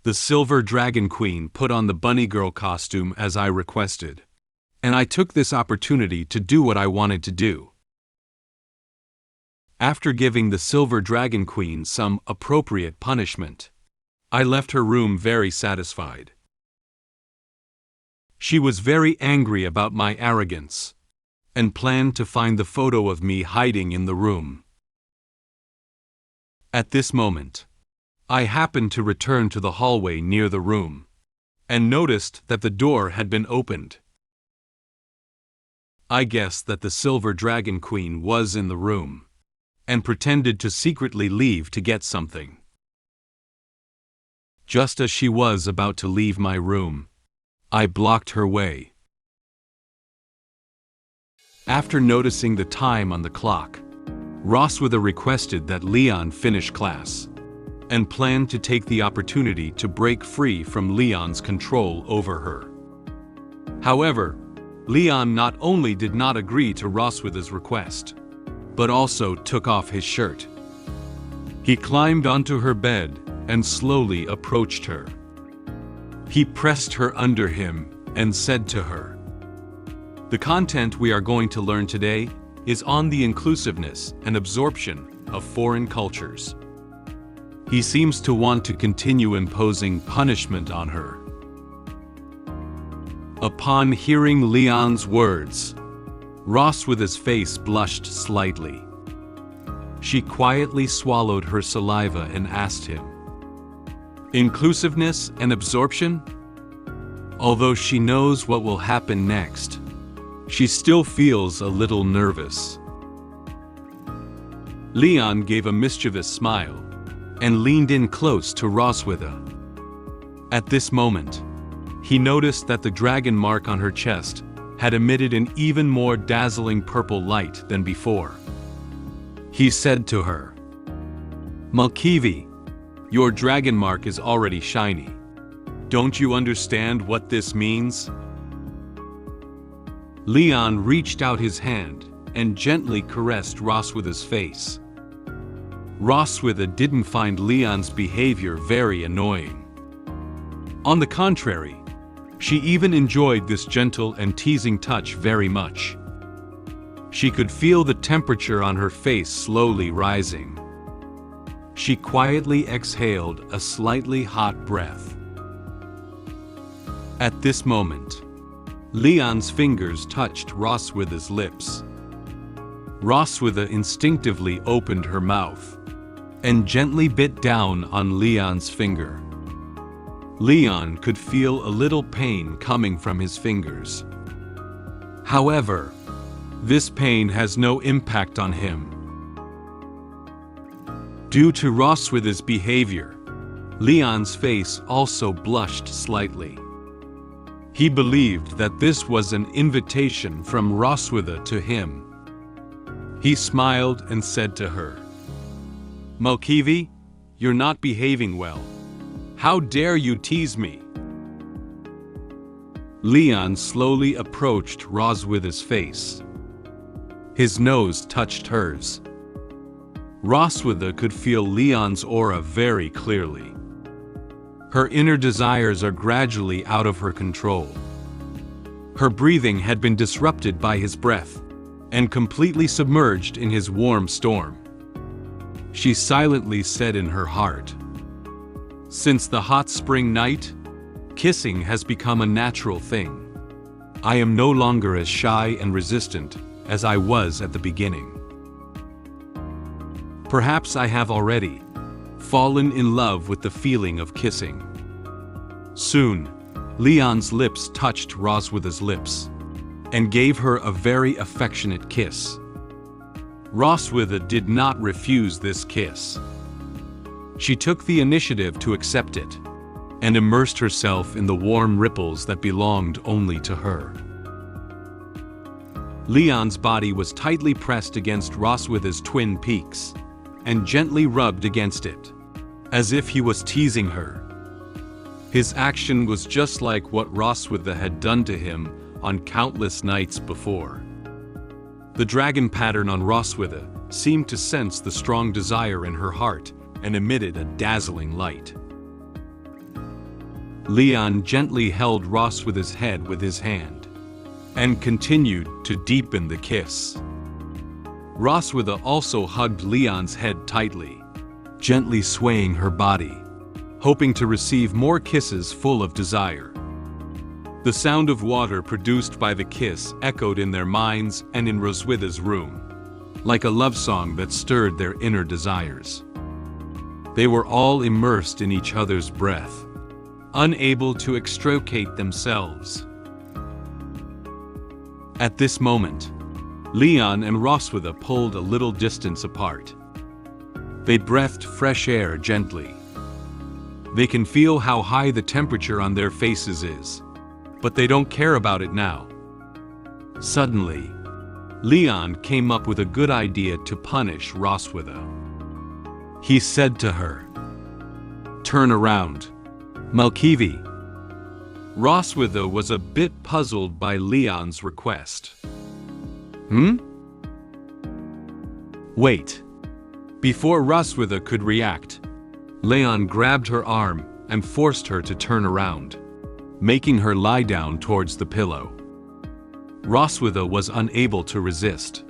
The Silver Dragon Queen put on the bunny girl costume as I requested, and I took this opportunity to do what I wanted to do. After giving the Silver Dragon Queen some appropriate punishment, I left her room very satisfied. She was very angry about my arrogance, and planned to find the photo of me hiding in the room. At this moment, I happened to return to the hallway near the room, and noticed that the door had been opened. I guessed that the Silver Dragon Queen was in the room, and pretended to secretly leave to get something. Just as she was about to leave my room, I blocked her way. After noticing the time on the clock, Roswitha requested that Leon finish class, and planned to take the opportunity to break free from Leon's control over her. However, Leon not only did not agree to Roswitha's request, but also took off his shirt. He climbed onto her bed and slowly approached her. He pressed her under him and said to her, "The content we are going to learn today is on the inclusiveness and absorption of foreign cultures." He seems to want to continue imposing punishment on her. Upon hearing Leon's words, Roswitha's face blushed slightly. She quietly swallowed her saliva and asked him, "Inclusiveness and absorption?" Although she knows what will happen next, she still feels a little nervous. Leon gave a mischievous smile and leaned in close to Roswitha. At this moment, he noticed that the dragon mark on her chest had emitted an even more dazzling purple light than before. He said to her, "Malkivi, your dragon mark is already shiny. Don't you understand what this means?" Leon reached out his hand and gently caressed Roswitha's face. Roswitha didn't find Leon's behavior very annoying. On the contrary, she even enjoyed this gentle and teasing touch very much. She could feel the temperature on her face slowly rising. She quietly exhaled a slightly hot breath. At this moment, Leon's fingers touched Roswitha's lips. Roswitha instinctively opened her mouth and gently bit down on Leon's finger. Leon could feel a little pain coming from his fingers. However, this pain has no impact on him. Due to Roswitha's behavior, Leon's face also blushed slightly. He believed that this was an invitation from Roswitha to him. He smiled and said to her, "Malkivi, you're not behaving well. How dare you tease me?" Leon slowly approached Roswitha's face. His nose touched hers. Roswitha could feel Leon's aura very clearly. Her inner desires are gradually out of her control. Her breathing had been disrupted by his breath, and completely submerged in his warm storm. She silently said in her heart, "Since the hot spring night, kissing has become a natural thing. I am no longer as shy and resistant as I was at the beginning. Perhaps I have already fallen in love with the feeling of kissing." Soon, Leon's lips touched Roswitha's lips and gave her a very affectionate kiss. Roswitha did not refuse this kiss. She took the initiative to accept it and immersed herself in the warm ripples that belonged only to her. Leon's body was tightly pressed against Roswitha's twin peaks and gently rubbed against it, as if he was teasing her. His action was just like what Roswitha had done to him on countless nights before. The dragon pattern on Roswitha seemed to sense the strong desire in her heart and emitted a dazzling light. Leon gently held Roswitha's head with his hand and continued to deepen the kiss. Roswitha also hugged Leon's head tightly, gently swaying her body, hoping to receive more kisses full of desire. The sound of water produced by the kiss echoed in their minds and in Roswitha's room, like a love song that stirred their inner desires. They were all immersed in each other's breath, unable to extricate themselves. At this moment, Leon and Roswitha pulled a little distance apart. They breathed fresh air gently. They can feel how high the temperature on their faces is, but they don't care about it now. Suddenly, Leon came up with a good idea to punish Roswitha. He said to her, "Turn around, Malkivi." Roswitha was a bit puzzled by Leon's request. Wait. Before Roswitha could react, Leon grabbed her arm and forced her to turn around, making her lie down towards the pillow. Roswitha was unable to resist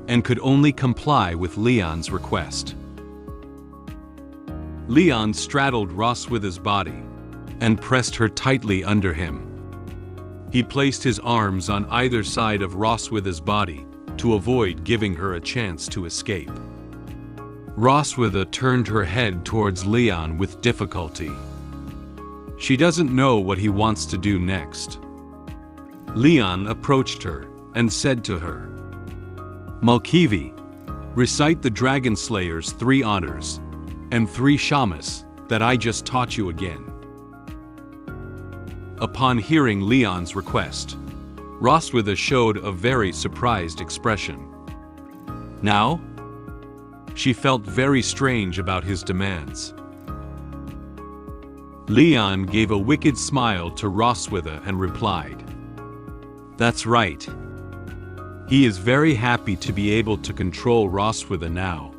and could only comply with Leon's request. Leon straddled Roswitha's body and pressed her tightly under him. He placed his arms on either side of Roswitha's body to avoid giving her a chance to escape. Roswitha turned her head towards Leon with difficulty. She doesn't know what he wants to do next. Leon approached her and said to her, "Malkivi, recite the Dragon Slayer's 3 honors and 3 shamas that I just taught you again." Upon hearing Leon's request, Roswitha showed a very surprised expression. Now, she felt very strange about his demands. Leon gave a wicked smile to Roswitha and replied, "That's right. He is very happy to be able to control Roswitha now."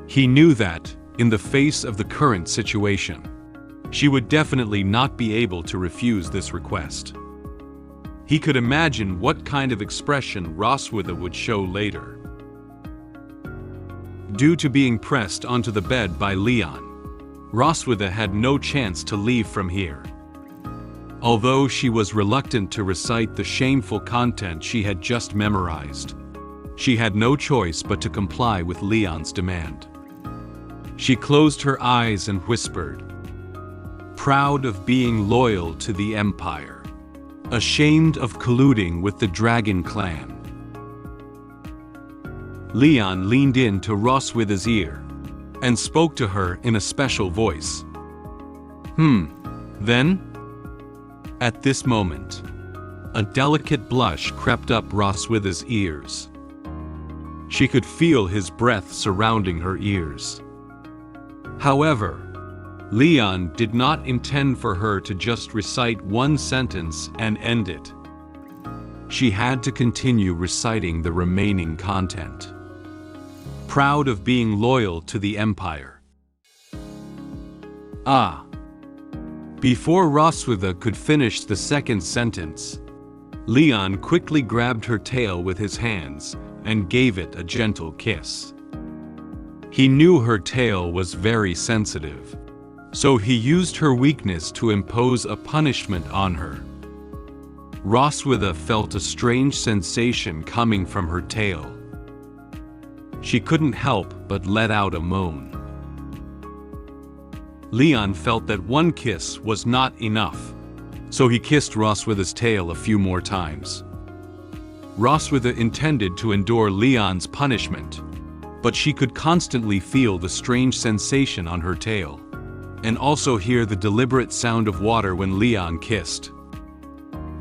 He knew that, in the face of the current situation, she would definitely not be able to refuse this request. He could imagine what kind of expression Roswitha would show later. Due to being pressed onto the bed by Leon, Roswitha had no chance to leave from here. Although she was reluctant to recite the shameful content she had just memorized, she had no choice but to comply with Leon's demand. She closed her eyes and whispered, "Proud of being loyal to the Empire, ashamed of colluding with the Dragon clan." Leon leaned into Roswitha's ear and spoke to her in a special voice. Then? At this moment, a delicate blush crept up Roswitha's ears. She could feel his breath surrounding her ears. However, Leon did not intend for her to just recite one sentence and end it. She had to continue reciting the remaining content. Proud of being loyal to the Empire. Before Roswitha could finish the second sentence, Leon quickly grabbed her tail with his hands and gave it a gentle kiss. He knew her tail was very sensitive, so he used her weakness to impose a punishment on her. Roswitha felt a strange sensation coming from her tail. She couldn't help but let out a moan. Leon felt that one kiss was not enough, so he kissed Roswitha's tail a few more times. Roswitha intended to endure Leon's punishment, but she could constantly feel the strange sensation on her tail, and also hear the deliberate sound of water when Leon kissed.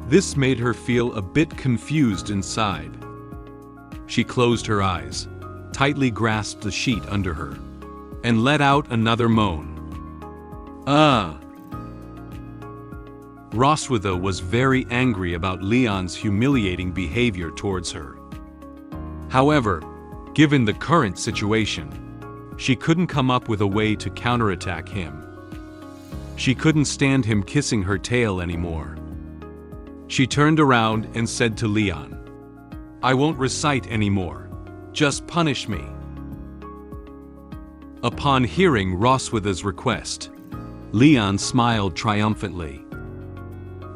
This made her feel a bit confused inside. She closed her eyes, tightly grasped the sheet under her, and let out another moan. Roswitha was very angry about Leon's humiliating behavior towards her. However, given the current situation, she couldn't come up with a way to counterattack him. She couldn't stand him kissing her tail anymore. She turned around and said to Leon, "I won't recite anymore. Just punish me." Upon hearing Roswitha's request, Leon smiled triumphantly.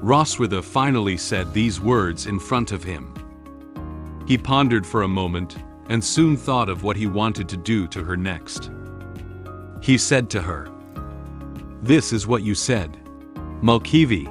Roswitha finally said these words in front of him. He pondered for a moment and soon thought of what he wanted to do to her next. He said to her, "This is what you said. Mulkivi,